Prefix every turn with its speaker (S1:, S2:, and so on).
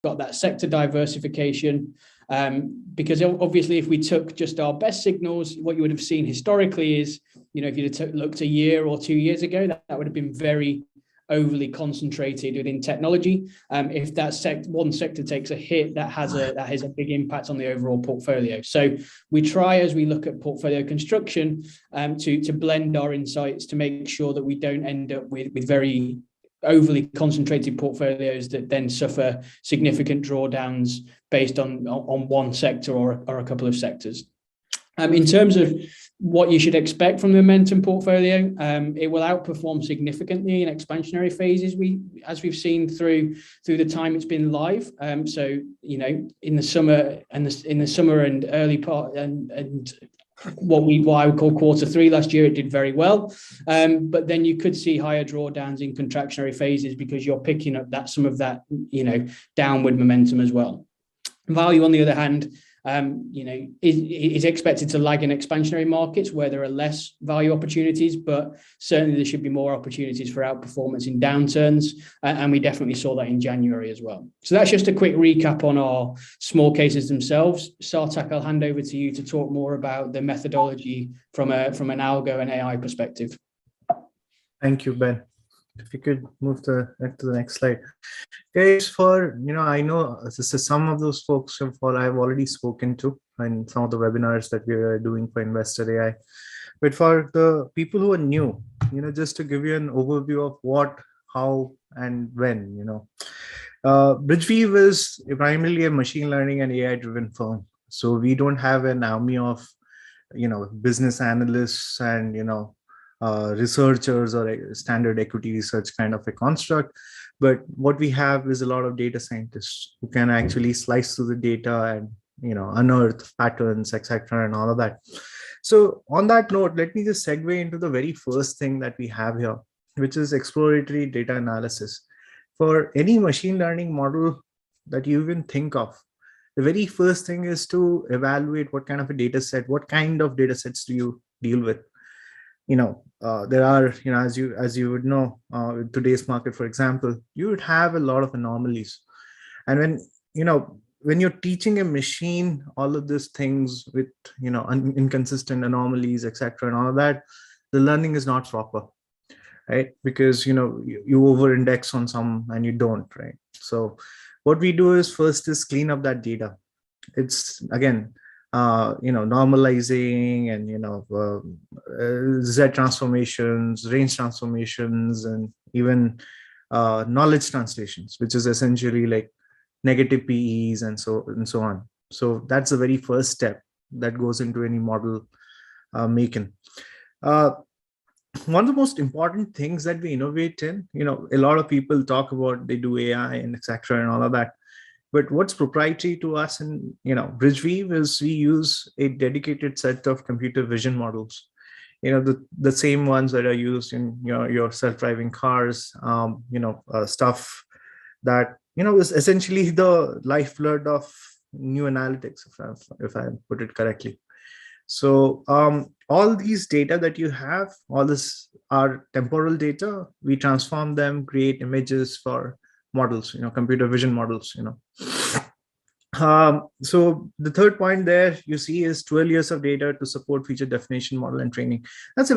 S1: got that sector diversification. Because obviously, if we took just our best signals, what you would have seen historically is, if you'd have looked a year or 2 years ago, that would have been very overly concentrated within technology. If that one sector takes a hit, that has a big impact on the overall portfolio. So we try, as we look at portfolio construction, to blend our insights to make sure that we don't end up with very overly concentrated portfolios that then suffer significant drawdowns based on one sector or a couple of sectors. In terms of what you should expect from the momentum portfolio, it will outperform significantly in expansionary phases. As we've seen through the time it's been live. So in the summer and early part and what I would call Q3 last year, it did very well. But then you could see higher drawdowns in contractionary phases because you're picking up some of that downward momentum as well. Value, on the other hand, is expected to lag in expansionary markets where there are less value opportunities, but certainly there should be more opportunities for outperformance in downturns, and we definitely saw that in January as well. So that's just a quick recap on our small cases themselves. Sartak, I'll hand over to you to talk more about the methodology from an algo and AI perspective.
S2: Thank you, Ben. If you could move to the next slide. Guys, I know some of those folks I've already spoken to in some of the webinars that we are doing for Investor AI. But for the people who are new, just to give you an overview of what, how, and when, Bridgeweave is primarily a machine learning and AI driven firm. So we don't have an army of, business analysts and, researchers or a standard equity research kind of a construct. But what we have is a lot of data scientists who can actually slice through the data and, unearth patterns, etc., and all of that. So on that note, let me just segue into the very first thing that we have here, which is exploratory data analysis. For any machine learning model that you even think of, the very first thing is to evaluate what kind of a data set, what kind of data sets do you deal with. There are, as you would know, in today's market, for example, you would have a lot of anomalies. And when you're teaching a machine all of these things with, inconsistent anomalies, etc., and all of that, the learning is not proper, right? Because, you over-index on some and you don't, right? So what we do is first is clean up that data. It's, again, normalizing and, Z transformations, range transformations, and even knowledge translations, which is essentially like negative PEs and so on. So that's the very first step that goes into any model making. One of the most important things that we innovate in, a lot of people talk about they do AI and etc. and all of that. But what's proprietary to us in Bridgeweave is we use a dedicated set of computer vision models. The same ones that are used in your self-driving cars, stuff that is essentially the lifeblood of new analytics, if I put it correctly. So all these data that you have, all this are temporal data. We transform them, create images for models, computer vision models, So the third point there you see is 12 years of data to support feature definition, model, and training. That's a